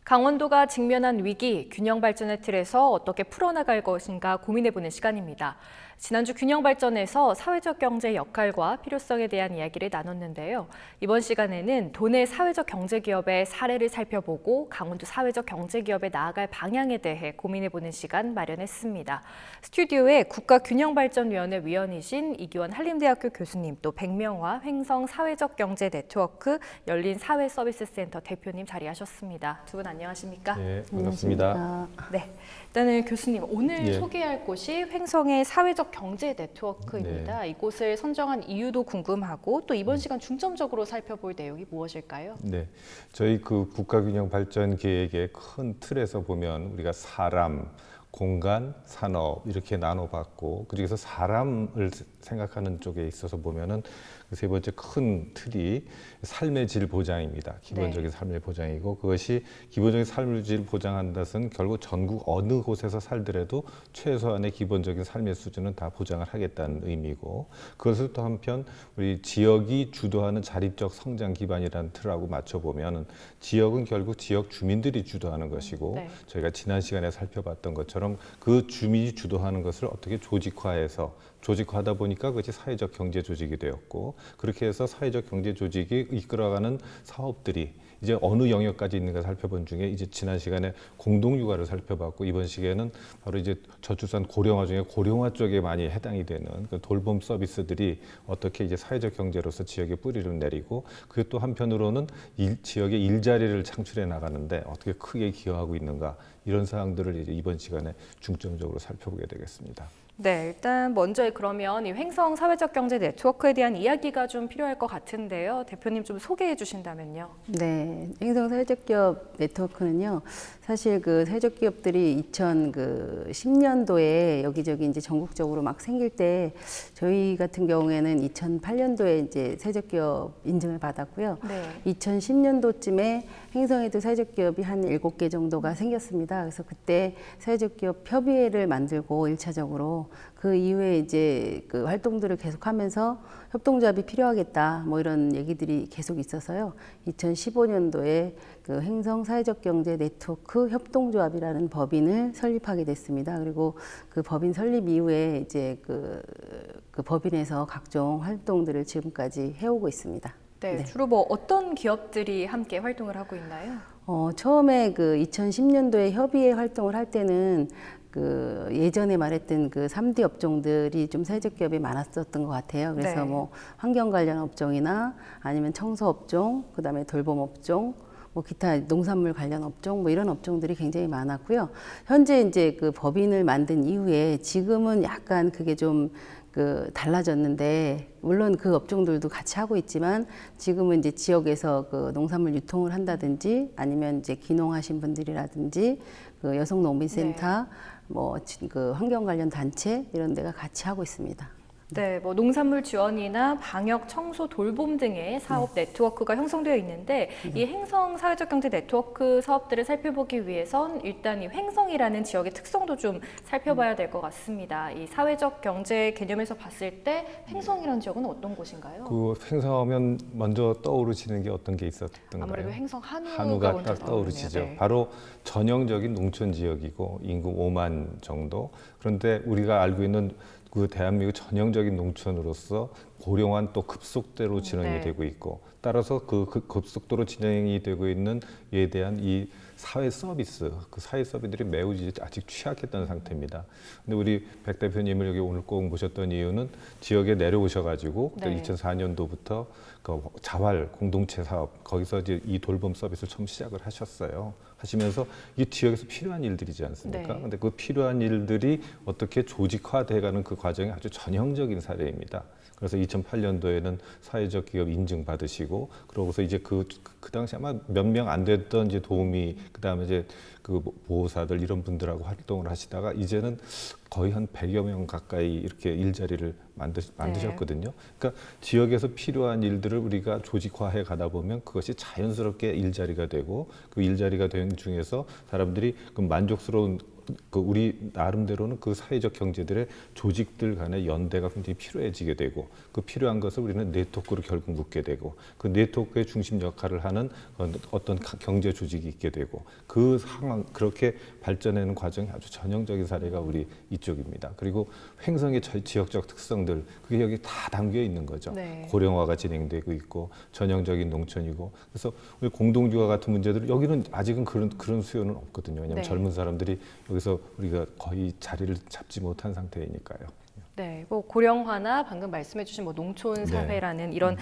강원도가 직면한 위기, 균형 발전의 틀에서 어떻게 풀어나갈 것인가 고민해보는 시간입니다. 지난주 균형 발전에서 사회적 경제 역할과 필요성에 대한 이야기를 나눴는데요. 이번 시간에는 도내 사회적 경제 기업의 사례를 살펴보고 강원도 사회적 경제 기업에 나아갈 방향에 대해 고민해보는 시간 마련했습니다. 스튜디오에 국가균형발전위원회 위원이신 이기원 한림대학교 교수님, 또 백명화 횡성 사회적 경제 네트워크 열린 사회서비스센터 대표님 자리하셨습니다. 두 분 안녕하십니까? 네, 반갑습니다. 네, 일단은 교수님 오늘 예. 소개할 곳이 횡성의 사회적 경제 네트워크입니다. 네. 이곳을 선정한 이유도 궁금하고 또 이번 시간 중점적으로 살펴볼 내용이 무엇일까요? 네, 저희 그 국가균형 발전 계획의 큰 틀에서 보면 우리가 사람, 공간, 산업 이렇게 나눠봤고, 그중에서 사람을 생각하는 쪽에 있어서 보면은 그 세 번째 큰 틀이 삶의 질 보장입니다. 기본적인 삶의 보장이고, 그것이 기본적인 삶의 질 보장한다는 것은 결국 전국 어느 곳에서 살더라도 최소한의 기본적인 삶의 수준은 다 보장을 하겠다는 의미고, 그것을 또 한편 우리 지역이 주도하는 자립적 성장 기반이라는 틀하고 맞춰보면 지역은 결국 지역 주민들이 주도하는 것이고, 네. 저희가 지난 시간에 살펴봤던 것처럼 그 주민이 주도하는 것을 어떻게 조직화하다 보니까 그것이 사회적 경제 조직이 되었고, 그렇게 해서 사회적 경제 조직이 이끌어가는 사업들이 이제 어느 영역까지 있는가 살펴본 중에 이제 지난 시간에 공동육아를 살펴봤고, 이번 시기에는 바로 이제 저출산 고령화 중에 고령화 쪽에 많이 해당이 되는 그 돌봄 서비스들이 어떻게 이제 사회적 경제로서 지역에 뿌리를 내리고, 그게 또 한편으로는 지역의 일자리를 창출해 나가는데 어떻게 크게 기여하고 있는가, 이런 사항들을 이제 이번 시간에 중점적으로 살펴보게 되겠습니다. 네, 일단 먼저 그러면 이 횡성 사회적 경제 네트워크에 대한 이야기가 좀 필요할 것 같은데요. 대표님 좀 소개해 주신다면요. 네, 횡성 사회적 기업 네트워크는요, 사실 그 사회적 기업들이 2010년도에 여기저기 이제 전국적으로 막 생길 때 저희 같은 경우에는 2008년도에 이제 사회적 기업 인증을 받았고요. 네. 2010년도쯤에 횡성에도 사회적 기업이 한 7개 정도가 생겼습니다. 그래서 그때 사회적 기업 협의회를 만들고 1차적으로 그 이후에 이제 그 활동들을 계속하면서 협동조합이 필요하겠다, 뭐 이런 얘기들이 계속 있어서요. 2015년도에 그 횡성 사회적 경제 네트워크 협동조합이라는 법인을 설립하게 됐습니다. 그리고 그 법인 설립 이후에 이제 그 법인에서 각종 활동들을 지금까지 해오고 있습니다. 네, 주로 뭐 어떤 기업들이 함께 활동을 하고 있나요? 처음에 그 2010년도에 협의회 활동을 할 때는 그 예전에 말했던 그 3D 업종들이 좀 사회적 기업이 많았었던 것 같아요. 그래서 네. 뭐 환경 관련 업종이나 아니면 청소 업종, 그다음에 돌봄 업종, 뭐 기타 농산물 관련 업종, 뭐 이런 업종들이 굉장히 많았고요. 현재 이제 그 법인을 만든 이후에 지금은 약간 그게 좀 그 달라졌는데, 물론 그 업종들도 같이 하고 있지만 지금은 이제 지역에서 그 농산물 유통을 한다든지 아니면 이제 귀농하신 분들이라든지 그 여성 농민센터, 네. 뭐 그 환경 관련 단체 이런 데가 같이 하고 있습니다. 네, 뭐 농산물 지원이나 방역, 청소, 돌봄 등의 사업 네트워크가 형성되어 있는데 이 횡성 사회적 경제 네트워크 사업들을 살펴보기 위해선 일단 이 횡성이라는 지역의 특성도 좀 살펴봐야 될 것 같습니다. 이 사회적 경제 개념에서 봤을 때 횡성이라는 지역은 어떤 곳인가요? 그 횡성하면 먼저 떠오르시는 게 어떤 게 있었던가요? 아무래도 횡성 한우가 한우가 먼저 딱 떠오르시죠. 떠오르네요. 네. 바로 전형적인 농촌 지역이고 인구 5만 정도. 그런데 우리가 알고 있는 그 대한민국 전형적인 농촌으로서 고령화는 또 급속도로 진행이 네. 되고 있고, 따라서 그 급속도로 진행이 되고 있는 이에 대한 이 사회 서비스, 그 사회 서비스들이 매우 아직 취약했던 상태입니다. 근데 우리 백 대표님을 여기 오늘 꼭 모셨던 이유는 지역에 내려오셔가지고 네. 2004년도부터 그 자활 공동체 사업, 거기서 이제 이 돌봄 서비스를 처음 시작을 하셨어요. 하시면서 이 지역에서 필요한 일들이지 않습니까? 네. 근데 그 필요한 일들이 어떻게 조직화돼가는 그 과정이 아주 전형적인 사례입니다. 그래서 2008년도에는 사회적 기업 인증 받으시고, 그러고서 이제 그 당시 아마 몇 명 안 됐던 이제 도우미, 그 다음에 이제 그 보호사들 이런 분들하고 활동을 하시다가 이제는 거의 한 100여 명 가까이 이렇게 일자리를 만드셨거든요. 그러니까 지역에서 필요한 일들을 우리가 조직화해 가다 보면 그것이 자연스럽게 일자리가 되고, 그 일자리가 된 중에서 사람들이 그 만족스러운 그 우리 나름대로는 그 사회적 경제들의 조직들 간의 연대가 굉장히 필요해지게 되고 그 필요한 것을 우리는 네트워크로 결국 묶게 되고 그 네트워크의 중심 역할을 하는 어떤 경제 조직이 있게 되고 그 상황 그렇게 발전하는 과정이 아주 전형적인 사례가 우리 이쪽입니다. 그리고 횡성의 지역적 특성들 그게 여기 다 담겨 있는 거죠. 네. 고령화가 진행되고 있고 전형적인 농촌이고 그래서 우리 공동주거 같은 문제들 여기는 아직은 그런 수요는 없거든요. 왜냐하면 네. 젊은 사람들이 여기서 우리가 거의 자리를 잡지 못한 상태이니까요. 네, 뭐 고령화나 방금 말씀해주신 뭐 농촌 사회라는 이런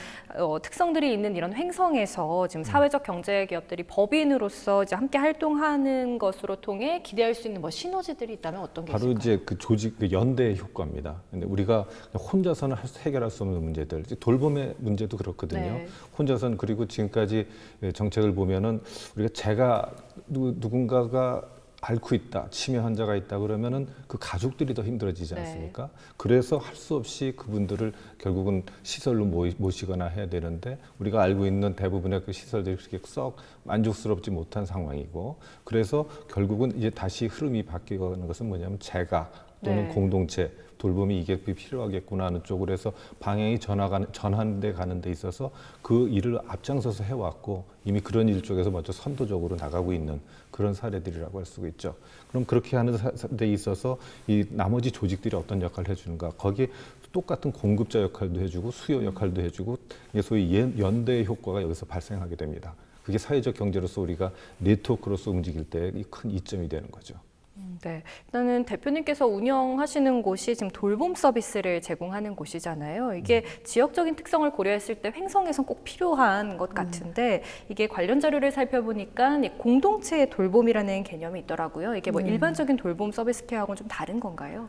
특성들이 있는 이런 횡성에서 지금 사회적 경제 기업들이 법인으로서 이제 함께 활동하는 것으로 통해 기대할 수 있는 뭐 시너지들이 있다면 어떤 게 바로 있을까요? 이제 그 조직 그 연대 효과입니다. 근데 우리가 혼자서는 해결할 수 없는 문제들, 돌봄의 문제도 그렇거든요. 네. 혼자서는 그리고 지금까지 정책을 보면은 우리가 제가 누군가가 앓고 있다, 치매 환자가 있다 그러면은 그 가족들이 더 힘들어지지 않습니까? 네. 그래서 할 수 없이 그분들을 결국은 시설로 모시거나 해야 되는데 우리가 알고 있는 대부분의 그 시설들이 그렇게 썩 만족스럽지 못한 상황이고 그래서 결국은 이제 다시 흐름이 바뀌어가는 것은 뭐냐면 재가 또는 네. 공동체 돌봄이 이게 필요하겠구나 하는 쪽으로 해서 방향이 전환돼 가는 데 있어서 그 일을 앞장서서 해왔고 이미 그런 일 쪽에서 먼저 선도적으로 나가고 있는 그런 사례들이라고 할 수가 있죠. 그럼 그렇게 하는 데 있어서 이 나머지 조직들이 어떤 역할을 해주는가 거기에 똑같은 공급자 역할도 해주고 수요 역할도 해주고 이게 소위 연대 효과가 여기서 발생하게 됩니다. 그게 사회적 경제로서 우리가 네트워크로서 움직일 때 큰 이점이 되는 거죠. 네, 일단은 대표님께서 운영하시는 곳이 지금 돌봄 서비스를 제공하는 곳이잖아요. 이게 지역적인 특성을 고려했을 때 횡성에선 꼭 필요한 것 같은데 이게 관련 자료를 살펴보니까 이 공동체 돌봄이라는 개념이 있더라고요. 이게 뭐 일반적인 돌봄 서비스 케어하고는 좀 다른 건가요?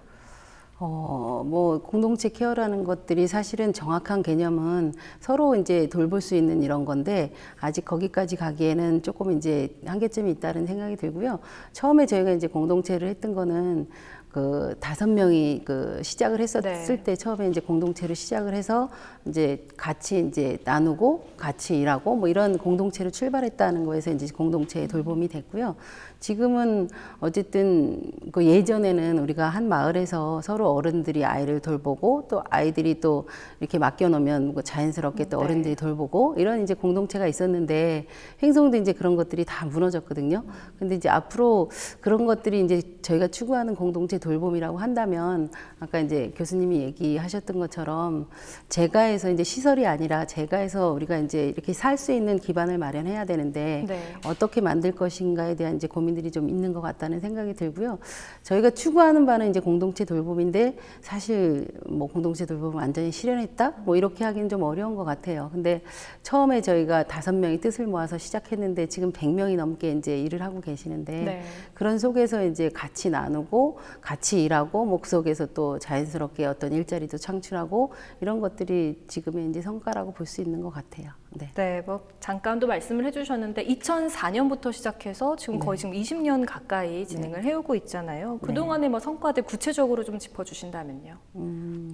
뭐 공동체 케어라는 것들이 사실은 정확한 개념은 서로 이제 돌볼 수 있는 이런 건데 아직 거기까지 가기에는 조금 이제 한계점이 있다는 생각이 들고요. 처음에 저희가 이제 공동체를 했던 거는 그 5명이 그 시작을 했었을 때 처음에 이제 공동체를 시작을 해서 이제 같이 이제 나누고 같이 일하고 뭐 이런 공동체로 출발했다는 거에서 이제 공동체의 돌봄이 됐고요. 지금은 어쨌든 그 예전에는 우리가 한 마을에서 서로 어른들이 아이를 돌보고 또 아이들이 또 이렇게 맡겨놓으면 뭐 자연스럽게 또 어른들이 돌보고 이런 이제 공동체가 있었는데 횡성도 이제 그런 것들이 다 무너졌거든요. 근데 이제 앞으로 그런 것들이 이제 저희가 추구하는 공동체 돌봄이라고 한다면 아까 이제 교수님이 얘기하셨던 것처럼 재가에서 이제 시설이 아니라 재가에서 우리가 이제 이렇게 살 수 있는 기반을 마련해야 되는데 네. 어떻게 만들 것인가에 대한 이제 고민들이 좀 있는 것 같다는 생각이 들고요. 저희가 추구하는 바는 이제 공동체 돌봄인데 사실 뭐 공동체 돌봄을 완전히 실현했다? 뭐 이렇게 하기는 좀 어려운 것 같아요. 근데 처음에 저희가 5명이 뜻을 모아서 시작했는데 지금 100명이 넘게 이제 일을 하고 계시는데 네. 그런 속에서 이제 같이 나누고 같이 일하고 목 속에서 또 자연스럽게 어떤 일자리도 창출하고 이런 것들이 지금의 이제 성과라고 볼 수 있는 것 같아요. 네. 네, 뭐 잠깐도 말씀을 해주셨는데 2004년부터 시작해서 지금 거의 지금 20년 가까이 진행을 해오고 있잖아요. 그동안의 뭐 성과들 구체적으로 좀 짚어주신다면요.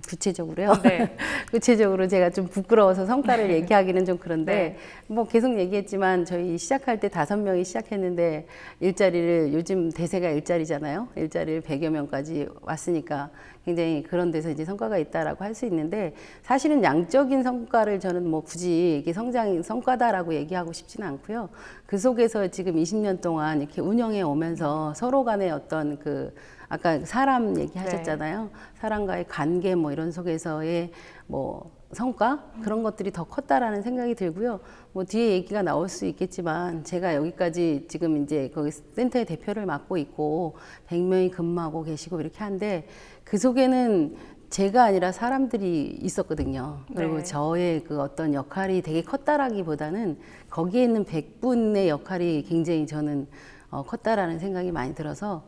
구체적으로요. 네. 구체적으로 제가 좀 부끄러워서 성과를 얘기하기는 좀 그런데 뭐 계속 얘기했지만 저희 시작할 때 5명이 시작했는데 일자리를 요즘 대세가 일자리잖아요. 일자리를 100여 명까지 왔으니까 굉장히 그런 데서 이제 성과가 있다라고 할 수 있는데 사실은 양적인 성과를 저는 뭐 굳이 이게 성과다라고 얘기하고 싶지는 않고요. 그 속에서 지금 20년 동안 이렇게 운영해 오면서 서로 간의 어떤 그 아까 사람 얘기하셨잖아요. 사람과의 관계 뭐 이런 속에서의 뭐 성과 그런 것들이 더 컸다라는 생각이 들고요. 뭐 뒤에 얘기가 나올 수 있겠지만 제가 여기까지 지금 이제 거기 센터의 대표를 맡고 있고 100명이 근무하고 계시고 이렇게 한데 그 속에는 제가 아니라 사람들이 있었거든요. 그리고 네. 저의 그 어떤 역할이 되게 컸다라기보다는 거기에 있는 100분의 역할이 굉장히 저는 컸다라는 생각이 많이 들어서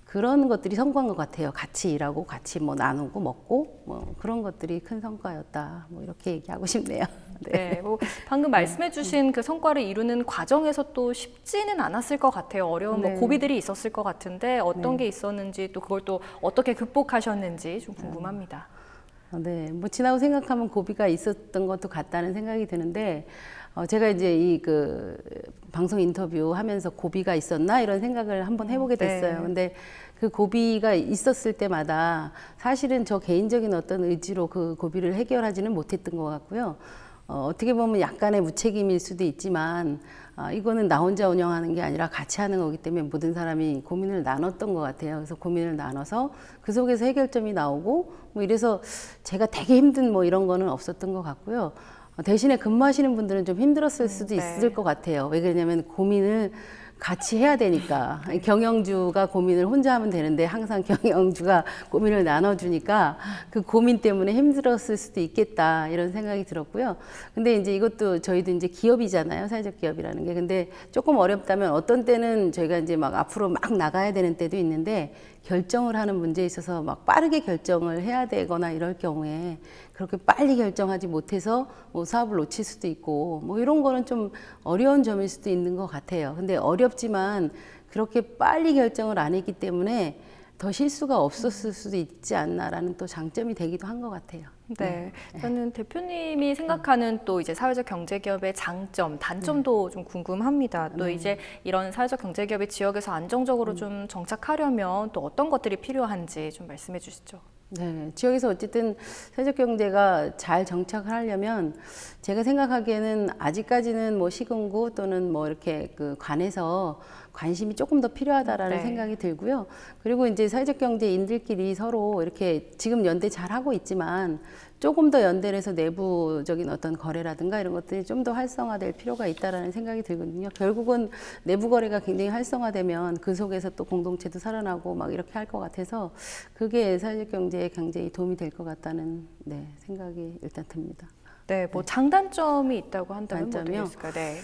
그런 것들이 성과인 것 같아요. 같이 일하고 같이 뭐 나누고 먹고 뭐 그런 것들이 큰 성과였다. 뭐 이렇게 얘기하고 싶네요. 네, 뭐 방금 말씀해주신 그 성과를 이루는 과정에서 또 쉽지는 않았을 것 같아요. 어려운 뭐 고비들이 있었을 것 같은데 어떤 게 있었는지 또 그걸 또 어떻게 극복하셨는지 좀 궁금합니다. 네, 뭐 지나고 생각하면 고비가 있었던 것도 같다는 생각이 드는데 제가 이제 이 그 방송 인터뷰 하면서 고비가 있었나 이런 생각을 한번 해보게 됐어요. 네. 근데 그 고비가 있었을 때마다 사실은 저 개인적인 어떤 의지로 그 고비를 해결하지는 못했던 것 같고요. 어떻게 보면 약간의 무책임일 수도 있지만 이거는 나 혼자 운영하는 게 아니라 같이 하는 거기 때문에 모든 사람이 고민을 나눴던 것 같아요. 그래서 고민을 나눠서 그 속에서 해결점이 나오고 뭐 이래서 제가 되게 힘든 뭐 이런 거는 없었던 것 같고요. 대신에 근무하시는 분들은 좀 힘들었을 수도 네. 있을 것 같아요. 왜 그러냐면 고민을 같이 해야 되니까. 경영주가 고민을 혼자 하면 되는데 항상 경영주가 고민을 나눠주니까 그 고민 때문에 힘들었을 수도 있겠다 이런 생각이 들었고요. 근데 이제 이것도 저희도 이제 기업이잖아요. 사회적 기업이라는 게. 근데 조금 어렵다면 어떤 때는 저희가 이제 막 앞으로 막 나가야 되는 때도 있는데 결정을 하는 문제에 있어서 막 빠르게 결정을 해야 되거나 이럴 경우에 그렇게 빨리 결정하지 못해서 뭐 사업을 놓칠 수도 있고 뭐 이런 거는 좀 어려운 점일 수도 있는 것 같아요. 근데 어렵지만 그렇게 빨리 결정을 안 했기 때문에 더 실수가 없었을 수도 있지 않나라는 또 장점이 되기도 한 것 같아요. 네, 저는 대표님이 생각하는 또 이제 사회적 경제기업의 장점, 단점도 좀 궁금합니다. 또 이제 이런 사회적 경제기업이 지역에서 안정적으로 좀 정착하려면 또 어떤 것들이 필요한지 좀 말씀해 주시죠. 네, 지역에서 어쨌든 사회적 경제가 잘 정착을 하려면 제가 생각하기에는 아직까지는 뭐 시군구 또는 뭐 이렇게 그 관에서 관심이 조금 더 필요하다라는 네. 생각이 들고요. 그리고 이제 사회적 경제인들끼리 서로 이렇게 지금 연대 잘 하고 있지만 조금 더 연대를 해서 내부적인 어떤 거래라든가 이런 것들이 좀 더 활성화될 필요가 있다라는 생각이 들거든요. 결국은 내부 거래가 굉장히 활성화되면 그 속에서 또 공동체도 살아나고 막 이렇게 할 것 같아서 그게 사회적 경제에 굉장히 도움이 될 것 같다는 생각이 일단 듭니다. 네, 뭐 장단점이 있다고 한다면 뭐 단점이요? 어떻게 있을까요? 네.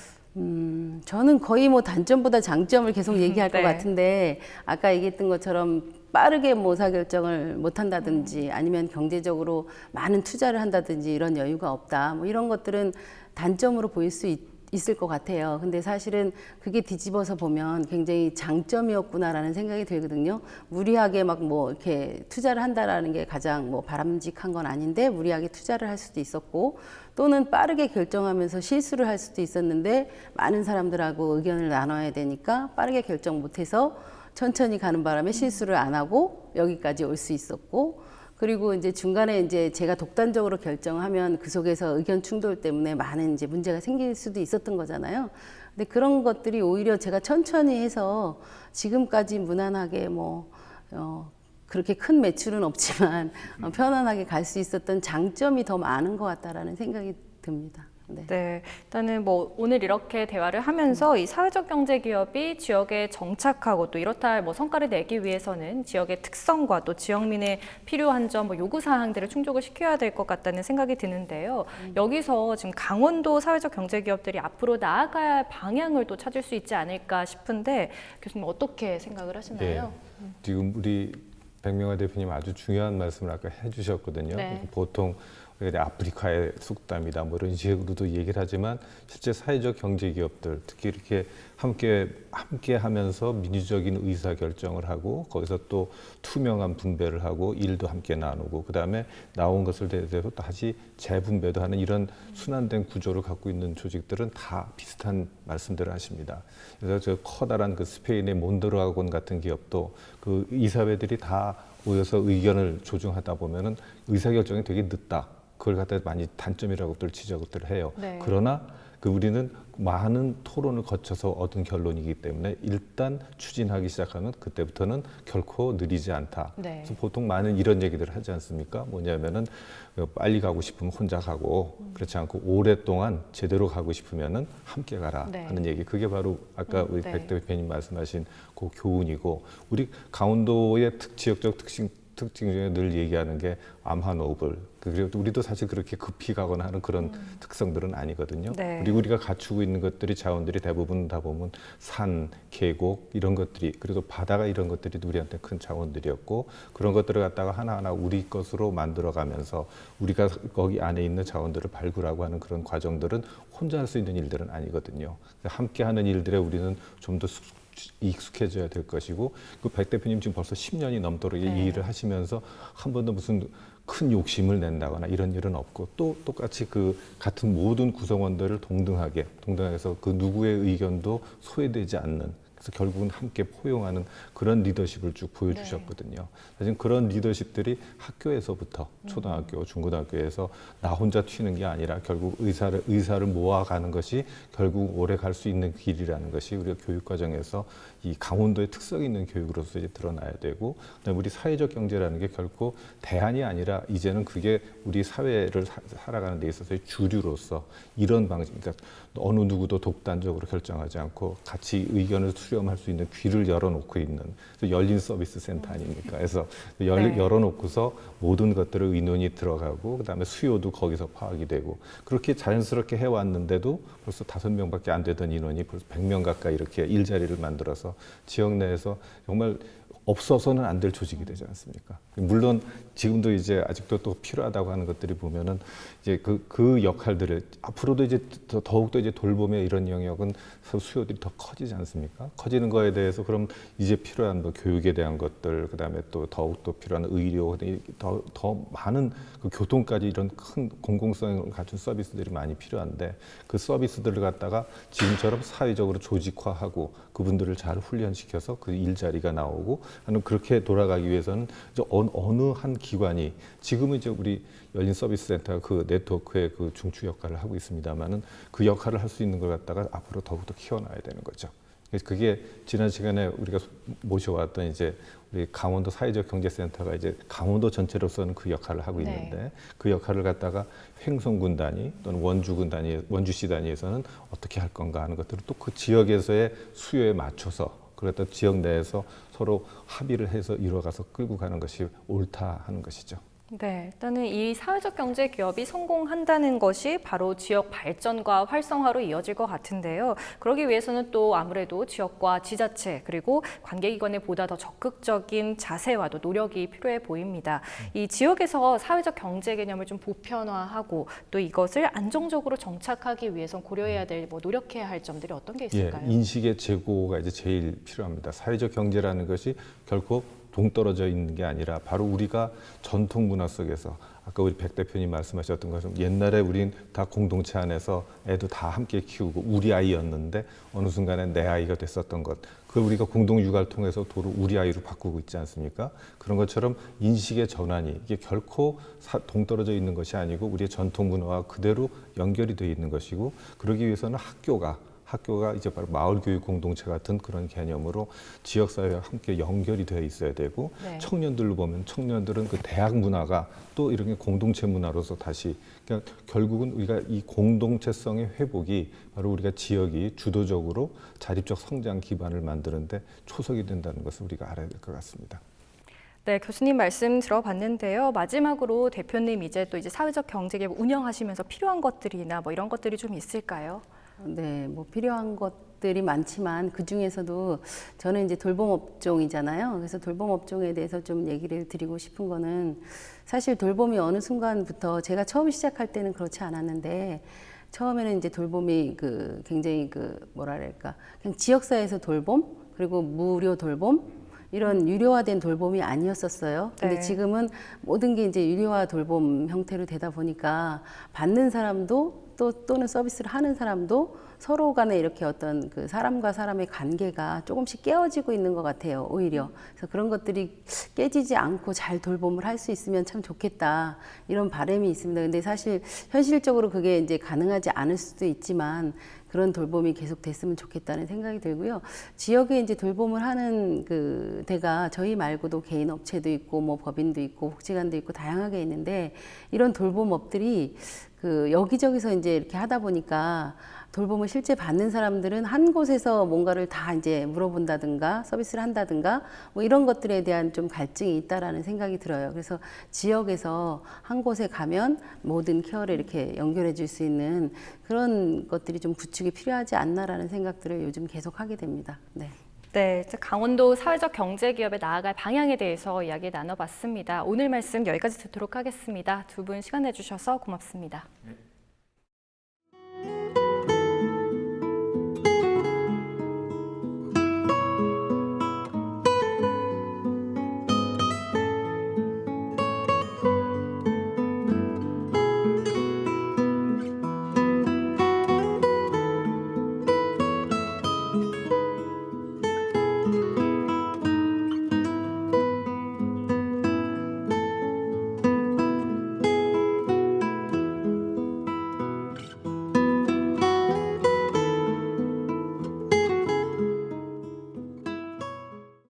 저는 거의 뭐 단점보다 장점을 계속 얘기할 네. 것 같은데 아까 얘기했던 것처럼 빠르게 뭐 의사결정을 못 한다든지 아니면 경제적으로 많은 투자를 한다든지 이런 여유가 없다. 뭐 이런 것들은 단점으로 보일 수 있을 것 같아요. 근데 사실은 그게 뒤집어서 보면 굉장히 장점이었구나라는 생각이 들거든요. 무리하게 막 뭐 이렇게 투자를 한다라는 게 가장 뭐 바람직한 건 아닌데 무리하게 투자를 할 수도 있었고 또는 빠르게 결정하면서 실수를 할 수도 있었는데 많은 사람들하고 의견을 나눠야 되니까 빠르게 결정 못해서 천천히 가는 바람에 실수를 안 하고 여기까지 올 수 있었고 그리고 이제 중간에 이제 제가 독단적으로 결정하면 그 속에서 의견 충돌 때문에 많은 이제 문제가 생길 수도 있었던 거잖아요. 근데 그런 것들이 오히려 제가 천천히 해서 지금까지 무난하게 그렇게 큰 매출은 없지만 편안하게 갈 수 있었던 장점이 더 많은 것 같다라는 생각이 듭니다. 네. 네, 일단은 뭐 오늘 이렇게 대화를 하면서 이 사회적 경제 기업이 지역에 정착하고 또 이렇다 할 뭐 성과를 내기 위해서는 지역의 특성과 또 지역민의 필요한 점, 뭐 요구 사항들을 충족을 시켜야 될 것 같다는 생각이 드는데요. 여기서 지금 강원도 사회적 경제 기업들이 앞으로 나아가야 할 방향을 또 찾을 수 있지 않을까 싶은데 교수님 어떻게 생각을 하시나요? 지금 우리 백명화 대표님 아주 중요한 말씀을 아까 해주셨거든요. 네. 보통 우리가 아프리카의 속담이다 뭐 이런 식으로도 얘기를 하지만 실제 사회적 경제 기업들 특히 이렇게 함께 하면서 민주적인 의사 결정을 하고 거기서 또 투명한 분배를 하고 일도 함께 나누고 그다음에 나온 것을 대해서 다시 재분배도 하는 이런 순환된 구조를 갖고 있는 조직들은 다 비슷한 말씀들을 하십니다. 그래서 저 커다란 그 스페인의 몬드라곤 같은 기업도 그 이사회들이 다 모여서 의견을 조정하다 보면은 의사결정이 되게 늦다. 그걸 갖다 많이 단점이라고들 지적을 해요. 네. 그러나 우리는 많은 토론을 거쳐서 얻은 결론이기 때문에 일단 추진하기 시작하면 그때부터는 결코 느리지 않다. 네. 그래서 보통 많은 이런 얘기들을 하지 않습니까? 뭐냐면은 빨리 가고 싶으면 혼자 가고 그렇지 않고 오랫동안 제대로 가고 싶으면은 함께 가라 네. 하는 얘기. 그게 바로 아까 우리 네. 백 대표님 말씀하신 그 교훈이고 우리 강원도의 지역적 특징 중에 늘 얘기하는 게 암하노블. 그리고 우리도 사실 그렇게 급히 가거나 하는 그런 특성들은 아니거든요. 네. 그리고 우리가 갖추고 있는 것들이 자원들이 대부분 다 보면 산, 계곡 이런 것들이 그리고 바다가 이런 것들이 우리한테 큰 자원들이었고 그런 것들을 갖다가 하나하나 우리 것으로 만들어가면서 우리가 거기 안에 있는 자원들을 발굴하고 하는 그런 과정들은 혼자 할 수 있는 일들은 아니거든요. 함께 하는 일들에 우리는 좀 더 익숙해져야 될 것이고 그 백 대표님 지금 벌써 10년이 넘도록 이 일을 하시면서 한 번도 무슨 큰 욕심을 낸다거나 이런 일은 없고 또 똑같이 그 같은 모든 구성원들을 동등하게 해서 그 누구의 의견도 소외되지 않는 그래서 결국은 함께 포용하는 그런 리더십을 쭉 보여주셨거든요. 사실 그런 리더십들이 학교에서부터 초등학교, 중고등학교에서 나 혼자 튀는 게 아니라 결국 의사를 모아가는 것이 결국 오래 갈 수 있는 길이라는 것이 우리가 교육 과정에서 이 강원도의 특색 있는 교육으로서 이제 드러나야 되고, 그다음에 우리 사회적 경제라는 게 결코 대안이 아니라 이제는 그게 우리 사회를 살아가는 데 있어서의 주류로서 이런 방식, 그러니까 어느 누구도 독단적으로 결정하지 않고 같이 의견을 수렴할 수 있는 귀를 열어놓고 있는 열린 서비스 센터 아닙니까? 그래서 열어놓고서 모든 것들을 의논이 들어가고 그다음에 수요도 거기서 파악이 되고 그렇게 자연스럽게 해왔는데도 벌써 5명밖에 안 되던 인원이 벌써 100명 가까이 이렇게 일자리를 만들어서 지역 내에서 정말 없어서는 안 될 조직이 되지 않습니까? 물론 지금도 이제 아직도 또 필요하다고 하는 것들이 보면은 이제 그 역할들을 앞으로도 이제 더욱더 이제 돌봄의 이런 영역은 수요들이 더 커지지 않습니까? 커지는 거에 대해서 그럼 이제 필요한 뭐 교육에 대한 것들, 그다음에 또 더욱더 필요한 의료, 더 많은 그 교통까지 이런 큰 공공성을 갖춘 서비스들이 많이 필요한데 그 서비스들을 갖다가 지금처럼 사회적으로 조직화하고 그분들을 잘 훈련시켜서 그 일자리가 나오고 하는 그렇게 돌아가기 위해서는 이제 어느 한 기관이 지금은 이제 우리 열린 서비스 센터가 그 네트워크의 그 중추 역할을 하고 있습니다만은 그 역할을 할 수 있는 걸 갖다가 앞으로 더욱더 키워놔야 되는 거죠. 그게 지난 시간에 우리가 모셔왔던 이제 우리 강원도 사회적 경제센터가 이제 강원도 전체로서는 그 역할을 하고 있는데 그 역할을 갖다가 횡성군 단위 또는 원주군 단위, 원주시 단위에서는 어떻게 할 건가 하는 것들을 또 그 지역에서의 수요에 맞춰서 그랬다 지역 내에서 서로 합의를 해서 이뤄가서 끌고 가는 것이 옳다 하는 것이죠. 네, 일단은 이 사회적 경제 기업이 성공한다는 것이 바로 지역 발전과 활성화로 이어질 것 같은데요. 그러기 위해서는 또 아무래도 지역과 지자체 그리고 관계기관의 보다 더 적극적인 자세와도 노력이 필요해 보입니다. 이 지역에서 사회적 경제 개념을 좀 보편화하고 또 이것을 안정적으로 정착하기 위해선 고려해야 될 뭐 노력해야 할 점들이 어떤 게 있을까요? 인식의 제고가 이제 제일 필요합니다. 사회적 경제라는 것이 결코 동떨어져 있는 게 아니라 바로 우리가 전통 문화 속에서 아까 우리 백 대표님 말씀하셨던 것처럼 옛날에 우린 다 공동체 안에서 애도 다 함께 키우고 우리 아이였는데 어느 순간에 내 아이가 됐었던 것 그걸 우리가 공동 육아를 통해서 도로 우리 아이로 바꾸고 있지 않습니까? 그런 것처럼 인식의 전환이 이게 결코 동떨어져 있는 것이 아니고 우리의 전통 문화와 그대로 연결이 되어 있는 것이고 그러기 위해서는 학교가 이제 바로 마을교육 공동체 같은 그런 개념으로 지역사회와 함께 연결이 되어 있어야 되고 청년들로 보면 청년들은 그 대학 문화가 또 이렇게 공동체 문화로서 다시 그러니까 결국은 우리가 이 공동체성의 회복이 바로 우리가 지역이 주도적으로 자립적 성장 기반을 만드는데 초석이 된다는 것을 우리가 알아야 될 것 같습니다. 네, 교수님 말씀 들어봤는데요. 마지막으로 대표님 이제 사회적 경제기업 운영하시면서 필요한 것들이나 뭐 이런 것들이 좀 있을까요? 네, 뭐 필요한 것들이 많지만 그 중에서도 저는 이제 돌봄 업종이잖아요. 그래서 돌봄 업종에 대해서 좀 얘기를 드리고 싶은 거는 사실 돌봄이 어느 순간부터 제가 처음 시작할 때는 그렇지 않았는데 처음에는 이제 돌봄이 굉장히 뭐랄까 그냥 지역사회에서 돌봄 그리고 무료 돌봄 이런 유료화된 돌봄이 아니었었어요. 근데 지금은 모든 게 이제 유료화 돌봄 형태로 되다 보니까 받는 사람도 또는 서비스를 하는 사람도 서로 간에 이렇게 어떤 그 사람과 사람의 관계가 조금씩 깨어지고 있는 것 같아요, 오히려. 그래서 그런 것들이 깨지지 않고 잘 돌봄을 할 수 있으면 참 좋겠다, 이런 바람이 있습니다. 근데 사실 현실적으로 그게 이제 가능하지 않을 수도 있지만 그런 돌봄이 계속 됐으면 좋겠다는 생각이 들고요. 지역에 이제 돌봄을 하는 그 데가 저희 말고도 개인 업체도 있고 뭐 법인도 있고 복지관도 있고 다양하게 있는데 이런 돌봄업들이 여기저기서 이제 이렇게 하다 보니까 돌봄을 실제 받는 사람들은 한 곳에서 뭔가를 다 이제 물어본다든가 서비스를 한다든가 뭐 이런 것들에 대한 좀 갈증이 있다라는 생각이 들어요. 그래서 지역에서 한 곳에 가면 모든 케어를 이렇게 연결해 줄 수 있는 그런 것들이 좀 구축이 필요하지 않나라는 생각들을 요즘 계속 하게 됩니다. 네. 네, 강원도 사회적 경제기업에 나아갈 방향에 대해서 이야기 나눠봤습니다. 오늘 말씀 여기까지 듣도록 하겠습니다. 두 분 시간 내주셔서 고맙습니다. 네.